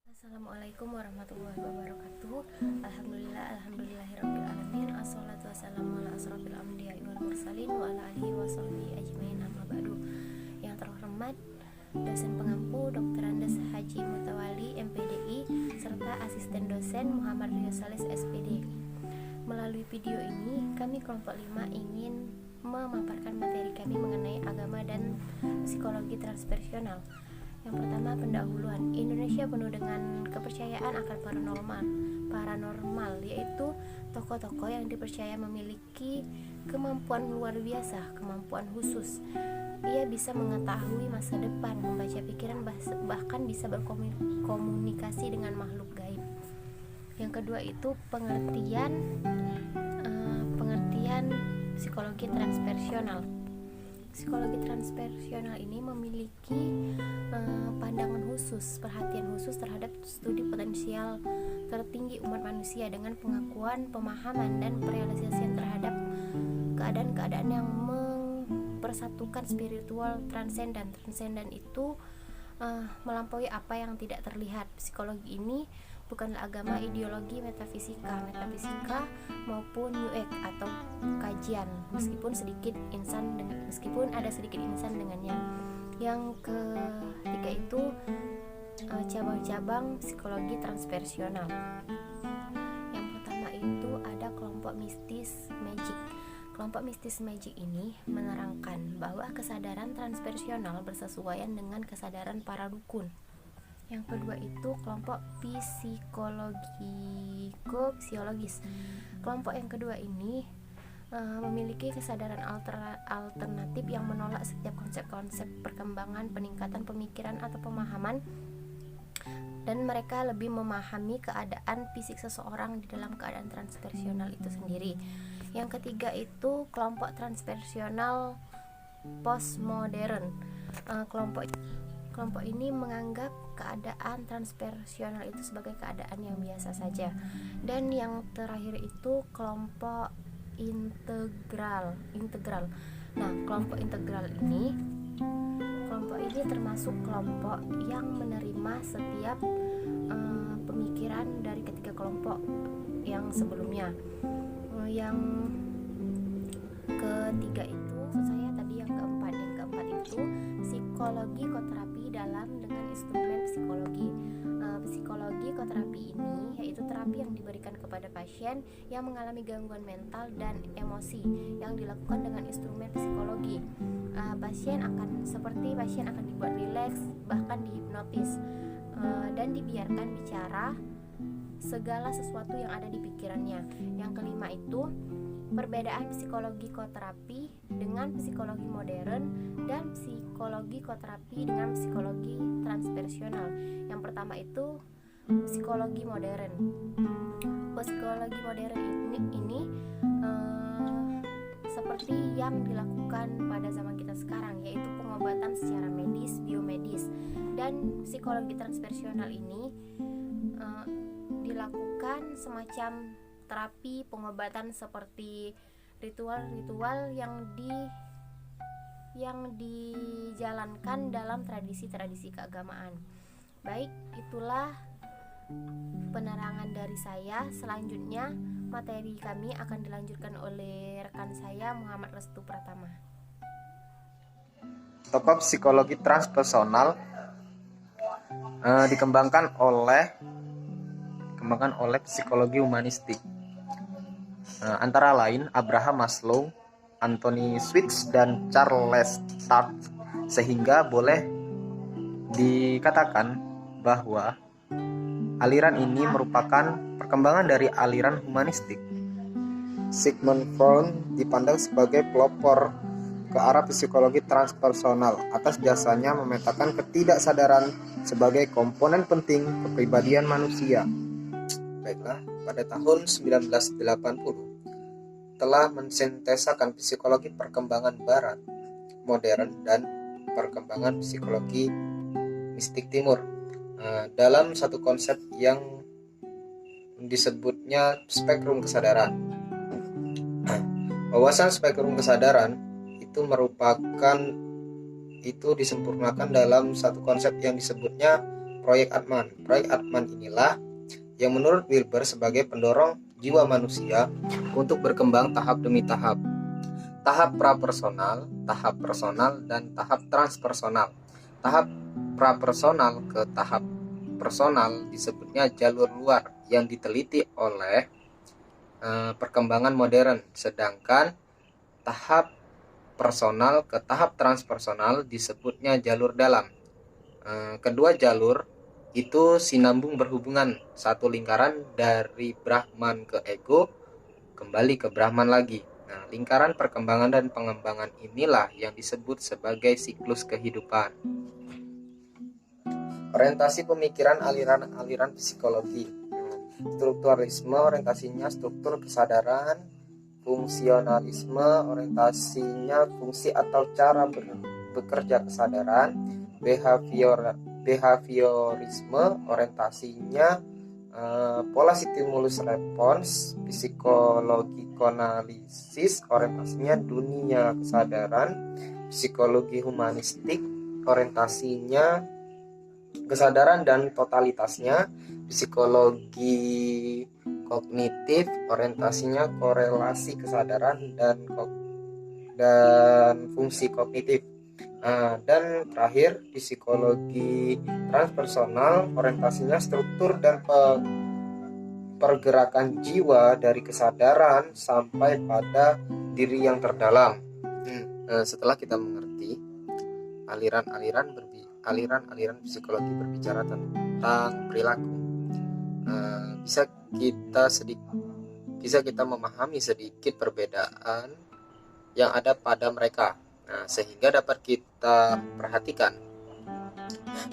Assalamualaikum warahmatullahi wabarakatuh. Alhamdulillahirabbil alamin. Assalatu wassalamu ala asrofil anbiya'i wal mursalin wa ala alihi wasahbihi ajmain amma ba'du. Yang terhormat dosen pengampu Dr. Andes Haji Mutawali MPDI serta asisten dosen Muhammad Riyosales SPD. Melalui video ini kami kelompok 5 ingin memaparkan materi kami mengenai agama dan psikologi transpersonal. Yang pertama, pendahuluan. Indonesia penuh dengan kepercayaan akan paranormal, yaitu tokoh-tokoh yang dipercaya memiliki kemampuan luar biasa, kemampuan khusus. Ia bisa mengetahui masa depan, membaca pikiran, bahkan bisa berkomunikasi dengan makhluk gaib. Yang kedua itu pengertian psikologi transpersonal. Psikologi transpersonal ini memiliki pandangan khusus, perhatian khusus terhadap studi potensial tertinggi umat manusia dengan pengakuan, pemahaman, dan perealisasian terhadap keadaan-keadaan yang mempersatukan spiritual transendan. Transendan itu melampaui apa yang tidak terlihat. Psikologi ini bukanlah agama, ideologi, metafisika maupun New Age atau kajian, meskipun ada sedikit insan dengannya. Yang ketiga itu cabang-cabang psikologi transpersonal. Yang pertama itu ada kelompok mistis magic. Kelompok mistis magic ini menerangkan bahwa kesadaran transpersonal bersesuaian dengan kesadaran para dukun. Yang kedua itu kelompok psikologis. Kelompok yang kedua ini memiliki kesadaran alternatif yang menolak setiap konsep-konsep perkembangan, peningkatan pemikiran atau pemahaman, dan mereka lebih memahami keadaan fisik seseorang di dalam keadaan transpersonal itu sendiri. Yang ketiga itu kelompok transpersonal postmodern. Kelompok ini menganggap keadaan transpersonal itu sebagai keadaan yang biasa saja. Dan yang terakhir itu kelompok integral. Nah, kelompok integral ini termasuk kelompok yang menerima setiap pemikiran dari ketiga kelompok yang sebelumnya. Yang ketiga itu yang keempat itu psikologi koterapi dengan instrumen psikologi. Psikologi koterapi ini yaitu terapi yang diberikan kepada pasien yang mengalami gangguan mental dan emosi yang dilakukan dengan instrumen psikologi. Pasien akan dibuat rileks, bahkan dihipnotis, dan dibiarkan bicara segala sesuatu yang ada di pikirannya. Yang kelima itu perbedaan psikologi koterapi dengan psikologi modern dan psikologi koterapi dengan psikologi transpersonal. Yang pertama itu psikologi modern. Psikologi modern ini seperti yang dilakukan pada zaman kita sekarang, yaitu pengobatan secara medis, biomedis. Dan psikologi transpersonal ini dilakukan semacam terapi pengobatan seperti ritual-ritual yang dijalankan dalam tradisi-tradisi keagamaan. Baik, itulah penerangan dari saya. Selanjutnya materi kami akan dilanjutkan oleh rekan saya Muhammad Restu Pratama. Tokoh psikologi transpersonal dikembangkan oleh psikologi humanistik. Antara lain Abraham Maslow, Anthony Switz, dan Charles Tart, sehingga boleh dikatakan bahwa aliran ini merupakan perkembangan dari aliran humanistik. Sigmund Freud dipandang sebagai pelopor ke arah psikologi transpersonal atas jasanya memetakan ketidaksadaran sebagai komponen penting kepribadian manusia. Baiklah, pada tahun 1980 telah mensintesakan psikologi perkembangan barat modern dan perkembangan psikologi mistik timur dalam satu konsep yang disebutnya spektrum kesadaran. Wawasan spektrum kesadaran itu disempurnakan dalam satu konsep yang disebutnya proyek Atman. Proyek Atman inilah yang menurut Wilber sebagai pendorong jiwa manusia untuk berkembang tahap demi tahap. Tahap prapersonal, tahap personal, dan tahap transpersonal. Tahap prapersonal ke tahap personal disebutnya jalur luar yang diteliti oleh perkembangan modern, sedangkan tahap personal ke tahap transpersonal disebutnya jalur dalam. Kedua jalur itu sinambung berhubungan, satu lingkaran dari Brahman ke ego kembali ke Brahman lagi. Nah, lingkaran perkembangan dan pengembangan inilah yang disebut sebagai siklus kehidupan. Orientasi pemikiran aliran-aliran psikologi. Strukturalisme orientasinya struktur kesadaran, fungsionalisme orientasinya fungsi atau cara bekerja kesadaran, behaviorisme orientasinya pola stimulus respons, psikologi konalisis orientasinya dunia kesadaran, psikologi humanistik orientasinya kesadaran dan totalitasnya, psikologi kognitif orientasinya korelasi kesadaran dan fungsi kognitif. Dan terakhir psikologi transpersonal orientasinya struktur dan pergerakan jiwa dari kesadaran sampai pada diri yang terdalam. Setelah kita mengerti aliran-aliran psikologi berbicara tentang perilaku, bisa kita memahami sedikit perbedaan yang ada pada mereka. Sehingga dapat kita perhatikan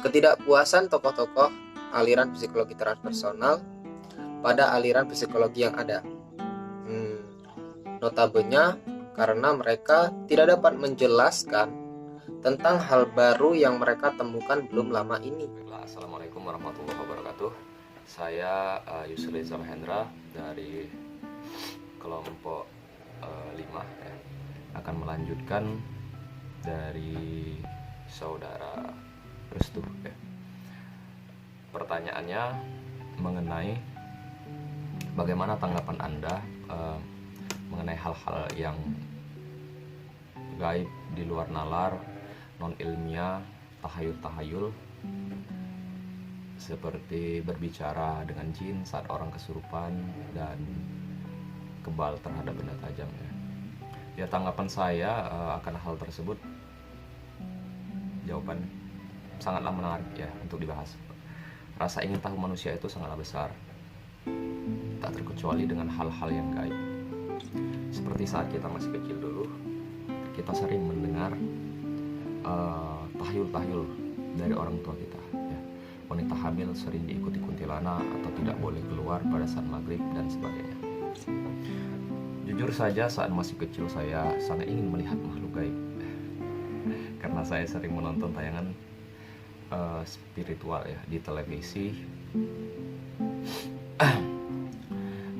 ketidakpuasan tokoh-tokoh aliran psikologi transpersonal pada aliran psikologi yang ada. Notabene karena mereka tidak dapat menjelaskan tentang hal baru yang mereka temukan belum lama ini. Assalamualaikum warahmatullahi wabarakatuh. Saya Yusri Hendra dari kelompok 5 akan melanjutkan dari saudara Restu. Pertanyaannya mengenai bagaimana tanggapan Anda mengenai hal-hal yang gaib di luar nalar, non ilmiah, tahayul-tahayul, seperti berbicara dengan jin saat orang kesurupan dan kebal terhadap benda tajam. Ya, tanggapan saya akan hal tersebut, jawaban sangatlah menarik ya untuk dibahas. Rasa ingin tahu manusia itu sangatlah besar, tak terkecuali dengan hal-hal yang gaib. Seperti saat kita masih kecil dulu, kita sering mendengar tahayul-tahayul dari orang tua kita. Ya. Wanita hamil sering diikuti kuntilanak atau tidak boleh keluar pada saat maghrib dan sebagainya. Jujur saja saat masih kecil saya sangat ingin melihat makhluk gaib karena saya sering menonton tayangan spiritual ya di televisi.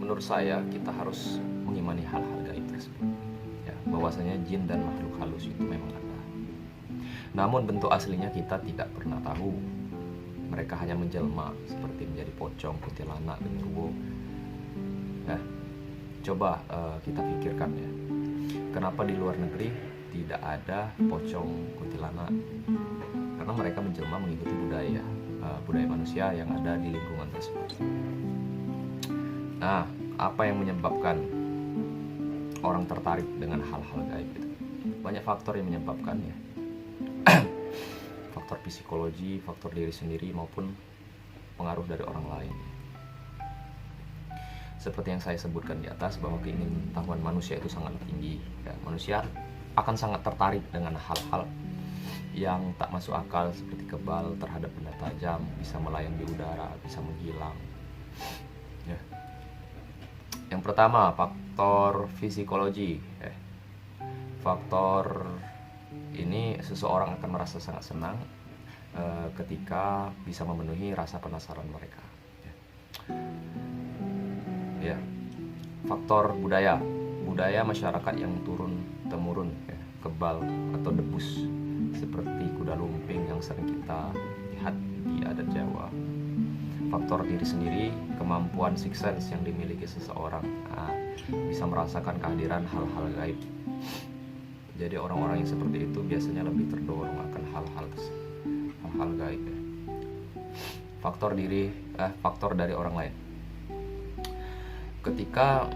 Menurut saya kita harus mengimani hal-hal gaib tersebut ya, bahwasanya jin dan makhluk halus itu memang ada. Namun bentuk aslinya kita tidak pernah tahu. Mereka hanya menjelma seperti menjadi pocong, kuntilanak, genderuwo. Ya. Coba kita pikirkan ya, kenapa di luar negeri tidak ada pocong, kuntilanak? Karena mereka menjelma mengikuti budaya manusia yang ada di lingkungan tersebut. Nah, apa yang menyebabkan orang tertarik dengan hal-hal gaib itu? Banyak faktor yang menyebabkannya. Faktor psikologi, faktor diri sendiri maupun pengaruh dari orang lain. Seperti yang saya sebutkan di atas bahwa keingintahuan manusia itu sangat tinggi ya, manusia akan sangat tertarik dengan hal-hal yang tak masuk akal seperti kebal terhadap benda tajam, bisa melayang di udara, bisa menghilang ya. Yang pertama, faktor psikologi faktor ini seseorang akan merasa sangat senang ketika bisa memenuhi rasa penasaran mereka ya. Faktor budaya masyarakat yang turun temurun ya, kebal atau debus seperti kuda lumping yang sering kita lihat di adat Jawa, faktor diri sendiri, kemampuan sixth sense yang dimiliki seseorang, bisa merasakan kehadiran hal-hal gaib. Jadi orang-orang yang seperti itu biasanya lebih terdorong akan hal-hal gaib ya. Faktor dari orang lain. Ketika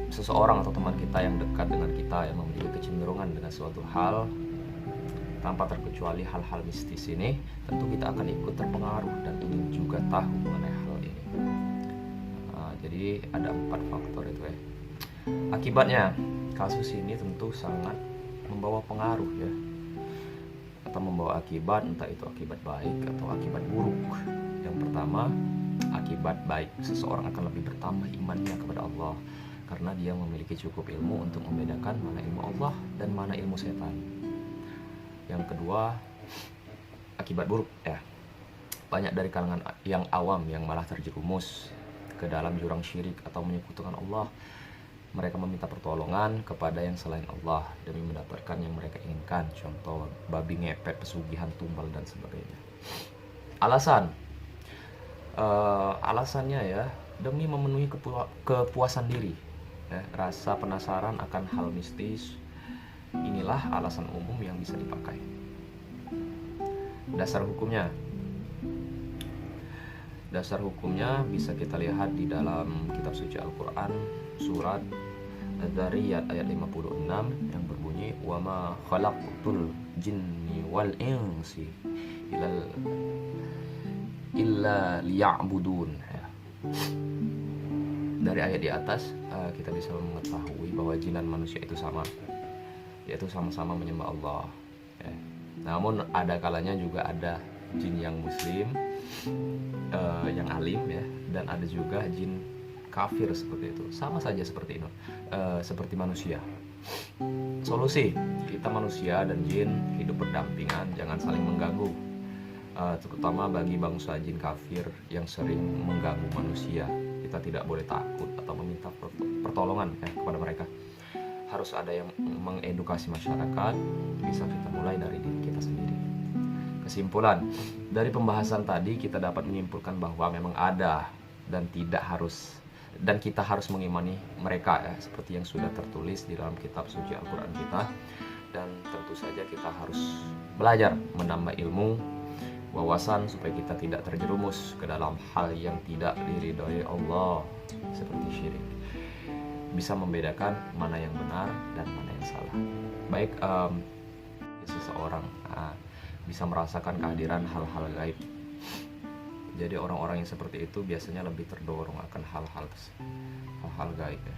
seseorang atau teman kita yang dekat dengan kita yang memiliki kecenderungan dengan suatu hal, tanpa terkecuali hal-hal mistis ini, tentu kita akan ikut terpengaruh dan ingin juga tahu mengenai hal ini. Jadi ada 4 faktor itu ya. Akibatnya, kasus ini tentu sangat membawa pengaruh ya, atau membawa akibat, entah itu akibat baik atau akibat buruk. Yang pertama, akibat baik, seseorang akan lebih bertambah imannya kepada Allah karena dia memiliki cukup ilmu untuk membedakan mana ilmu Allah dan mana ilmu setan. Yang kedua, akibat buruk ya, banyak dari kalangan yang awam yang malah terjerumus ke dalam jurang syirik atau menyekutukan Allah. Mereka meminta pertolongan kepada yang selain Allah demi mendapatkan yang mereka inginkan, contoh babi ngepet, pesugihan, tumbal dan sebagainya. Alasannya ya, demi memenuhi kepuasan diri ya, rasa penasaran akan hal mistis. Inilah alasan umum yang bisa dipakai. Dasar hukumnya bisa kita lihat di dalam kitab suci Al-Quran, surat Adz-Dzariyat ayat 56 yang berbunyi, wa ma khalaqtul jinni wal insi illa liya'budun ya. Dari ayat di atas kita bisa mengetahui bahwa jin dan manusia itu sama, yaitu sama-sama menyembah Allah ya. Namun ada kalanya juga ada jin yang muslim, yang alim ya, dan ada juga jin kafir seperti itu. Sama saja seperti itu, seperti manusia. Solusi, kita manusia dan jin hidup berdampingan, jangan saling mengganggu, terutama bagi bangsa jin kafir yang sering mengganggu manusia. Kita tidak boleh takut atau meminta pertolongan ya, kepada mereka. Harus ada yang mengedukasi masyarakat. Bisa kita mulai dari diri kita sendiri. Kesimpulan dari pembahasan tadi, kita dapat menyimpulkan bahwa memang ada dan kita harus mengimani mereka ya, seperti yang sudah tertulis di dalam kitab suci Al-Quran kita. Dan tentu saja kita harus belajar menambah ilmu, wawasan, supaya kita tidak terjerumus ke dalam hal yang tidak diridhoi Allah seperti syirik. Bisa membedakan mana yang benar dan mana yang salah. Baik, seseorang bisa merasakan kehadiran hal-hal gaib. Jadi orang-orang yang seperti itu biasanya lebih terdorong akan hal-hal gaib ya.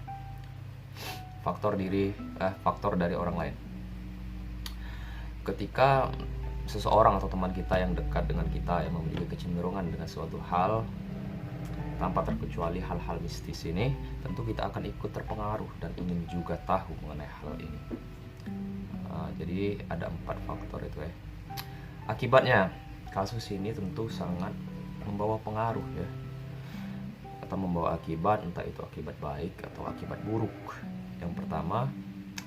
Faktor dari orang lain. Ketika seseorang atau teman kita yang dekat dengan kita yang memiliki kecenderungan dengan suatu hal, tanpa terkecuali hal-hal mistis ini, tentu kita akan ikut terpengaruh dan ingin juga tahu mengenai hal ini. Jadi ada 4 faktor itu ya. Akibatnya, kasus ini tentu sangat membawa pengaruh ya, atau membawa akibat, entah itu akibat baik atau akibat buruk. Yang pertama,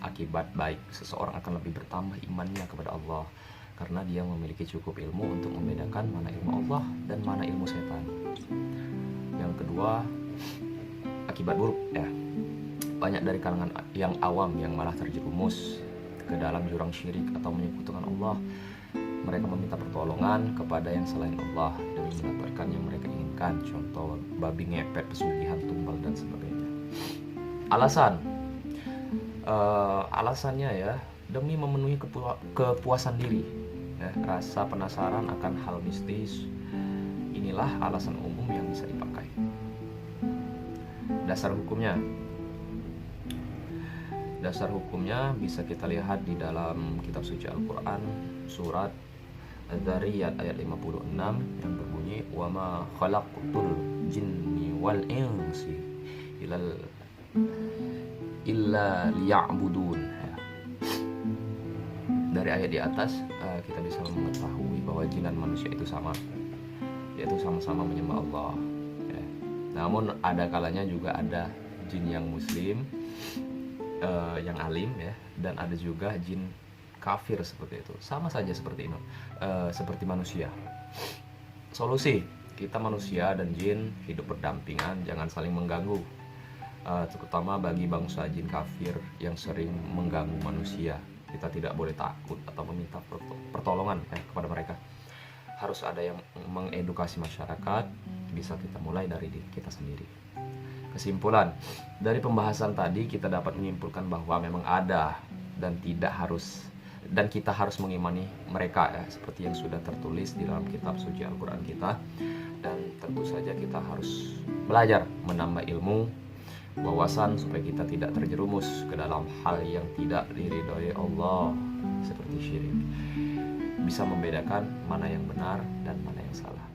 akibat baik, seseorang akan lebih bertambah imannya kepada Allah karena dia memiliki cukup ilmu untuk membedakan mana ilmu Allah dan mana ilmu setan. Yang kedua, akibat buruk ya, banyak dari kalangan yang awam yang malah terjerumus ke dalam jurang syirik atau menyekutukan Allah. Mereka meminta pertolongan kepada yang selain Allah demi mendapatkan yang mereka inginkan, contoh babi ngepet, pesugihan, tumbal dan sebagainya. Alasannya ya, demi memenuhi kepuasan diri ya, rasa penasaran akan hal mistis. Inilah alasan umum yang bisa dipakai. Dasar hukumnya bisa kita lihat di dalam kitab suci Al-Quran, surat Adz-Dzariyat ayat 56 yang berbunyi, wa ma khalaqtul jinni wal insi illa liya'budun ya. Dari ayat di atas kita bisa mengetahui bahwa jin dan manusia itu sama, yaitu sama-sama menyembah Allah ya. Namun ada kalanya juga ada jin yang muslim, yang alim ya, dan ada juga jin kafir seperti itu. Sama saja seperti itu, seperti manusia. Solusi, kita manusia dan jin hidup berdampingan, jangan saling mengganggu, terutama bagi bangsa jin kafir yang sering mengganggu manusia. Kita tidak boleh takut atau meminta pertolongan kepada mereka. Harus ada yang mengedukasi masyarakat. Bisa kita mulai dari diri kita sendiri. Kesimpulan dari pembahasan tadi, kita dapat menyimpulkan bahwa memang ada dan kita harus mengimani mereka, seperti yang sudah tertulis di dalam kitab suci Al-Quran kita. Dan tentu saja kita harus belajar menambah ilmu, wawasan, supaya kita tidak terjerumus ke dalam hal yang tidak diridhoi Allah, seperti syirik. Bisa membedakan mana yang benar dan mana yang salah.